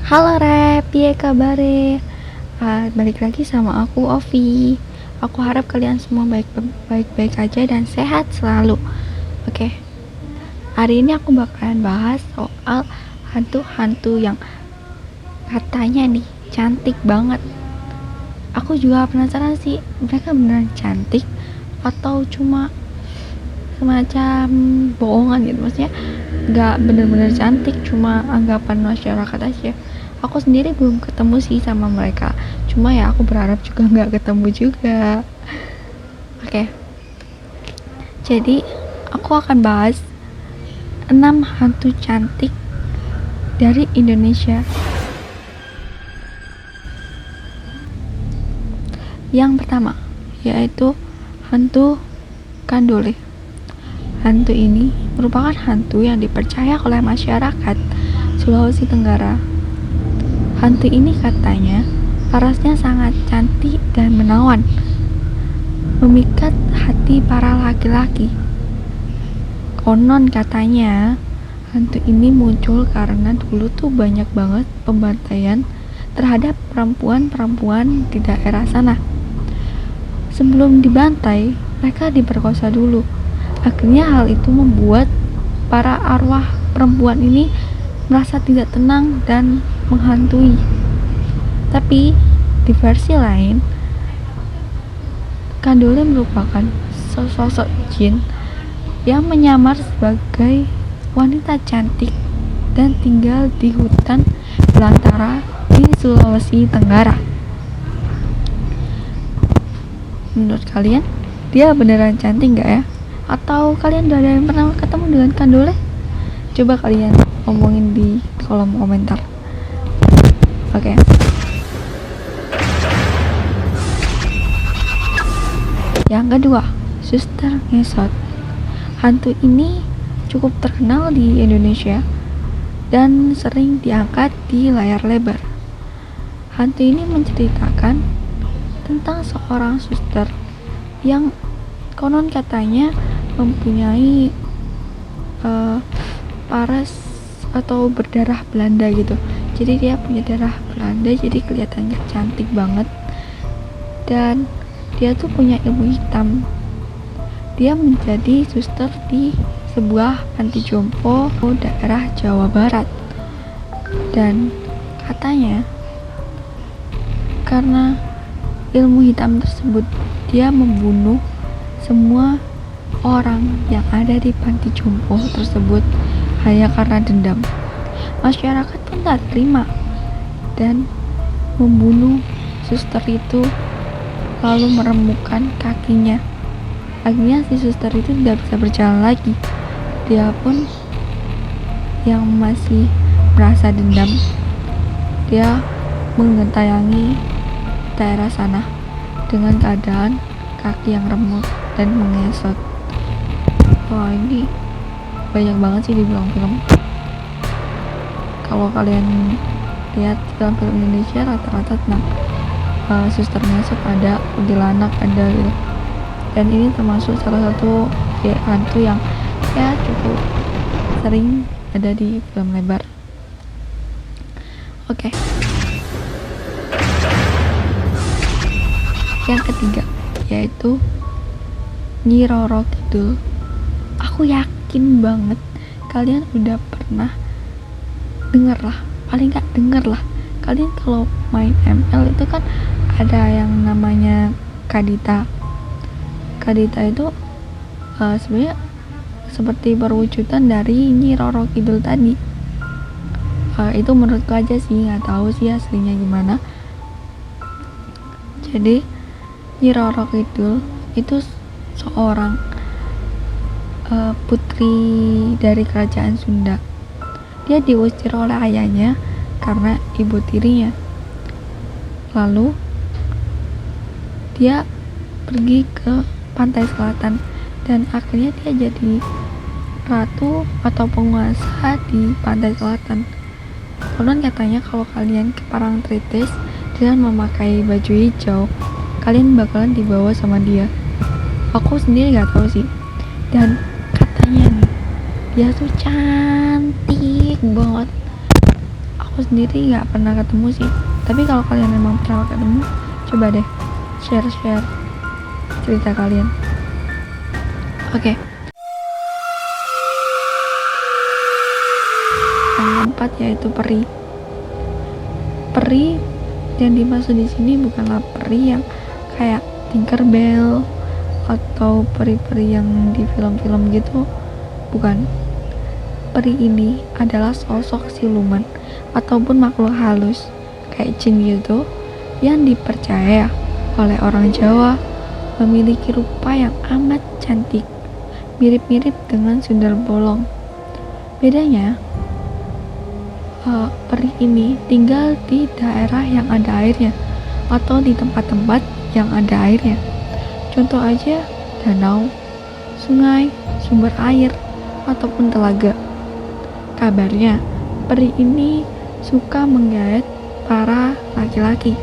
Halo Rep, piye kabare? Balik lagi sama aku Ovi. Aku harap kalian semua baik-baik aja dan sehat selalu. Oke, hari ini aku bakalan bahas soal hantu-hantu yang katanya nih cantik banget. Aku juga penasaran sih, mereka beneran cantik atau cuma semacam bohongan gitu, maksudnya nggak bener-bener cantik, cuma anggapan masyarakat aja. Aku sendiri belum ketemu sih sama mereka, cuma ya aku berharap juga nggak ketemu juga. Oke, jadi aku akan bahas 6 hantu cantik dari Indonesia. Yang pertama yaitu hantu Kandole. Hantu ini merupakan hantu yang dipercaya oleh masyarakat Sulawesi Tenggara. Hantu ini katanya parasnya sangat cantik dan menawan, memikat hati para laki-laki. Konon katanya hantu ini muncul karena dulu tuh banyak banget pembantaian terhadap perempuan-perempuan di daerah sana. Sebelum dibantai, mereka diperkosa dulu. Akhirnya hal itu membuat para arwah perempuan ini merasa tidak tenang dan menghantui. Tapi di versi lain, Kandole merupakan sosok jin yang menyamar sebagai wanita cantik dan tinggal di hutan belantara di Sulawesi Tenggara. Menurut kalian, dia beneran cantik nggak ya? Atau kalian udah ada yang pernah ketemu dengan Kandole? Coba kalian ngomongin di kolom komentar. Oke. Yang kedua, Suster Ngesot. Hantu ini cukup terkenal di Indonesia dan sering diangkat di layar lebar. Hantu ini menceritakan tentang seorang suster yang konon katanya mempunyai paras atau berdarah Belanda gitu. Jadi dia punya darah Belanda, jadi kelihatannya cantik banget. Dan dia tuh punya ilmu hitam. Dia menjadi suster di sebuah panti jompo daerah Jawa Barat. Dan katanya karena ilmu hitam tersebut, dia membunuh semua orang yang ada di panti jompo tersebut hanya karena dendam. Masyarakat pun tak terima dan membunuh suster itu, lalu meremukkan kakinya. Akhirnya si suster itu tidak bisa berjalan lagi. Dia pun yang masih merasa dendam, dia mengentayangi daerah sana dengan keadaan kaki yang remuk dan mengesot. Wah, ini banyak banget sih di film-film. Kalau kalian lihat film-film Indonesia, rata-rata tentang suster ngesot ada, kuntilanak ada gitu. Dan ini termasuk salah satu hantu yang ya cukup sering ada di film lebar. Oke. Yang ketiga yaitu Nyi Roro Kidul. Aku yakin banget kalian udah pernah denger lah, paling gak denger lah. Kalian kalau main ML itu kan ada yang namanya Kadita. Kadita itu sebenarnya seperti perwujudan dari Nyi Roro Kidul tadi. Itu menurutku aja sih, nggak tahu sih aslinya gimana. Jadi Nyi Roro Kidul itu seorang putri dari kerajaan Sunda. Dia diusir oleh ayahnya karena ibu tirinya. Lalu dia pergi ke pantai selatan dan akhirnya dia jadi ratu atau penguasa di pantai selatan. Konon katanya kalau kalian ke Parangtritis dengan memakai baju hijau, kalian bakalan dibawa sama dia. Aku sendiri nggak tahu sih. Dan katanya nih, dia tuh cantik banget. Aku aku sendiri nggak pernah ketemu sih, tapi kalau kalian memang pernah ketemu, coba deh share cerita kalian. Oke. Yang keempat yaitu peri. Peri yang dimaksud di sini bukanlah peri yang kayak Tinkerbell atau peri-peri yang di film-film gitu, bukan. Peri ini adalah sosok siluman ataupun makhluk halus kayak jin gitu yang dipercaya oleh orang Jawa memiliki rupa yang amat cantik, mirip-mirip dengan sundel bolong. Bedanya, peri ini tinggal di daerah yang ada airnya atau di tempat-tempat yang ada airnya. Contoh aja danau, sungai, sumber air, ataupun telaga. Kabarnya, peri ini suka menggait para laki-laki.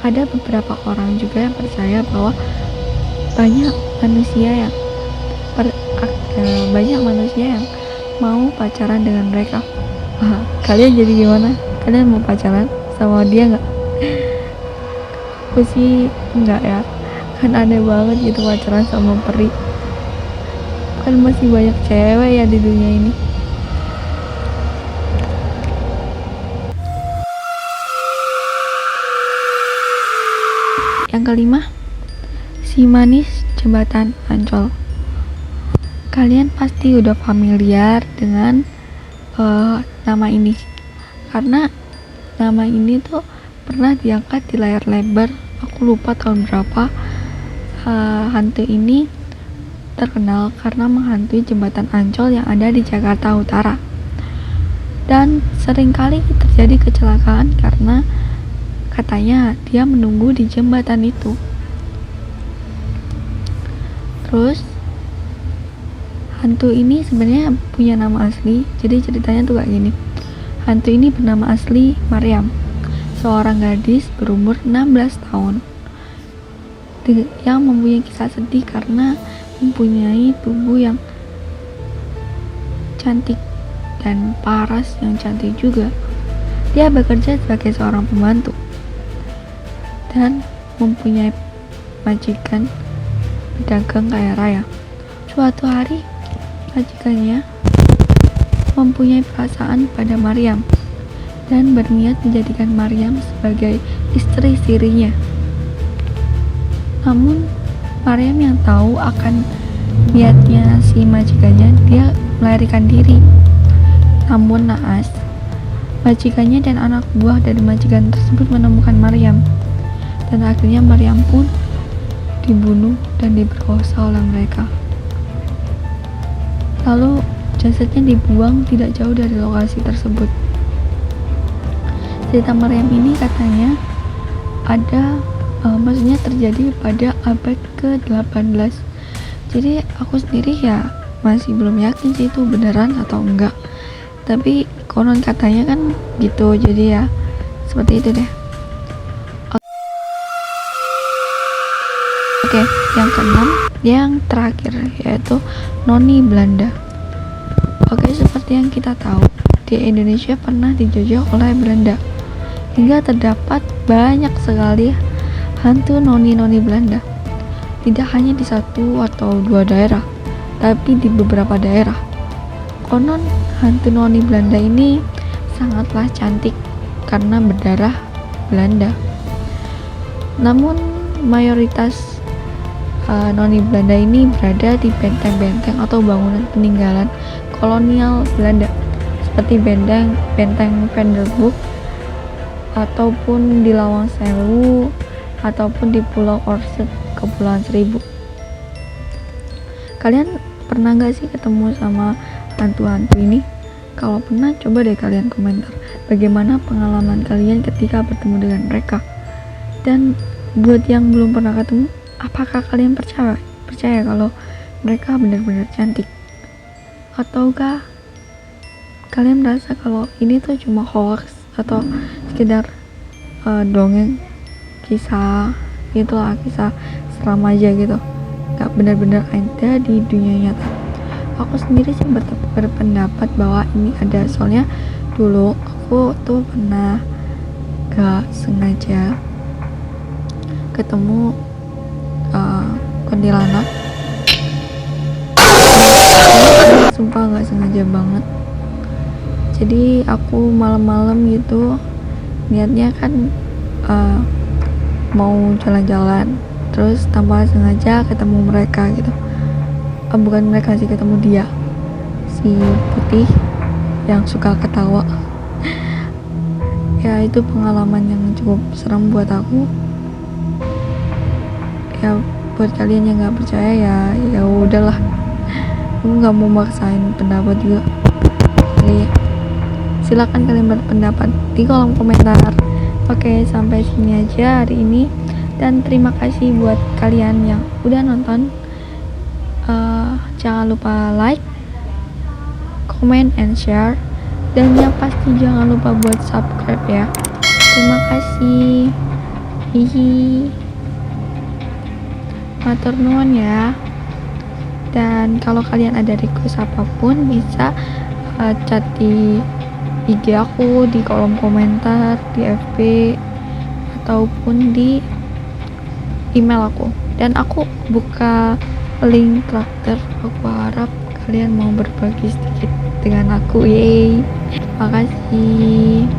Ada beberapa orang juga yang percaya bahwa banyak manusia yang mau pacaran dengan mereka. Kalian jadi gimana? Kalian mau pacaran sama dia nggak? Aku sih enggak ya, kan aneh banget gitu pacaran sama peri. Kan masih banyak cewek ya di dunia ini. Yang kelima, si manis jembatan Ancol. Kalian pasti udah familiar dengan nama ini, karena nama ini tuh pernah diangkat di layar lebar. Aku lupa tahun berapa. Hantu ini terkenal karena menghantui jembatan Ancol yang ada di Jakarta Utara, dan seringkali terjadi kecelakaan karena katanya dia menunggu di jembatan itu. Terus hantu ini sebenarnya punya nama asli. Jadi ceritanya tuh kayak gini. Hantu ini bernama asli Maryam, seorang gadis berumur 16 tahun yang mempunyai kisah sedih karena mempunyai tubuh yang cantik dan paras yang cantik juga. Dia bekerja sebagai seorang pembantu dan mempunyai majikan pedagang kaya raya. Suatu hari, majikannya mempunyai perasaan pada Maryam dan berniat menjadikan Maryam sebagai istri sirinya. Namun, Maryam yang tahu akan niatnya si majikannya, dia melarikan diri. Namun naas, majikannya dan anak buah dari majikan tersebut menemukan Maryam, dan akhirnya Maryam pun dibunuh dan diperkosa oleh mereka. Lalu jasadnya dibuang tidak jauh dari lokasi tersebut. Cerita Maryam ini katanya maksudnya terjadi pada abad ke-18. Jadi aku sendiri ya masih belum yakin sih itu beneran atau enggak, tapi konon katanya kan gitu. Jadi ya seperti itu deh. Oke, yang keenam, yang terakhir, yaitu Noni Belanda. Oke, seperti yang kita tahu, di Indonesia pernah dijajah oleh Belanda, hingga terdapat banyak sekali hantu noni-noni Belanda. Tidak hanya di satu atau dua daerah, tapi di beberapa daerah. Konon hantu noni Belanda ini sangatlah cantik karena berdarah Belanda. Namun mayoritas noni Belanda ini berada di benteng-benteng atau bangunan peninggalan kolonial Belanda, seperti benteng Vanderburg, ataupun di Lawang Sewu, ataupun di Pulau Orset, Kepulauan Seribu. Kalian pernah gak sih ketemu sama hantu-hantu ini? Kalau pernah, coba deh kalian komentar bagaimana pengalaman kalian ketika bertemu dengan mereka. Dan buat yang belum pernah ketemu, apakah kalian percaya kalau mereka benar-benar cantik? Ataukah kalian merasa kalau ini tuh cuma hoax atau sekedar dongeng, kisah itulah, kisah seram aja gitu, gak benar-benar ada di dunia nyata? Aku sendiri sih berpendapat bahwa ini ada, soalnya dulu aku aku tuh pernah gak sengaja ketemu kuntilanak. Sumpah gak sengaja banget. Jadi aku malam-malam gitu niatnya kan mau jalan-jalan, terus tanpa sengaja ketemu mereka gitu. Bukan mereka sih, ketemu dia, si putih yang suka ketawa. Ya itu pengalaman yang cukup serem buat aku. Ya buat kalian yang nggak percaya ya udahlah, aku nggak mau maksain pendapat juga. Jadi silakan kalian berpendapat di kolom komentar. Oke, sampai sini aja hari ini, dan terima kasih buat kalian yang udah nonton. Jangan lupa like, comment, and share, dan yang pasti jangan lupa buat subscribe ya. Terima kasih. Hihi. Matur nuwun ya. Dan kalau kalian ada request apapun bisa chat di IG aku, di kolom komentar, di FB, ataupun di email aku. Dan aku buka link traktir. Aku harap kalian mau berbagi sedikit dengan aku. Yeay. Makasih.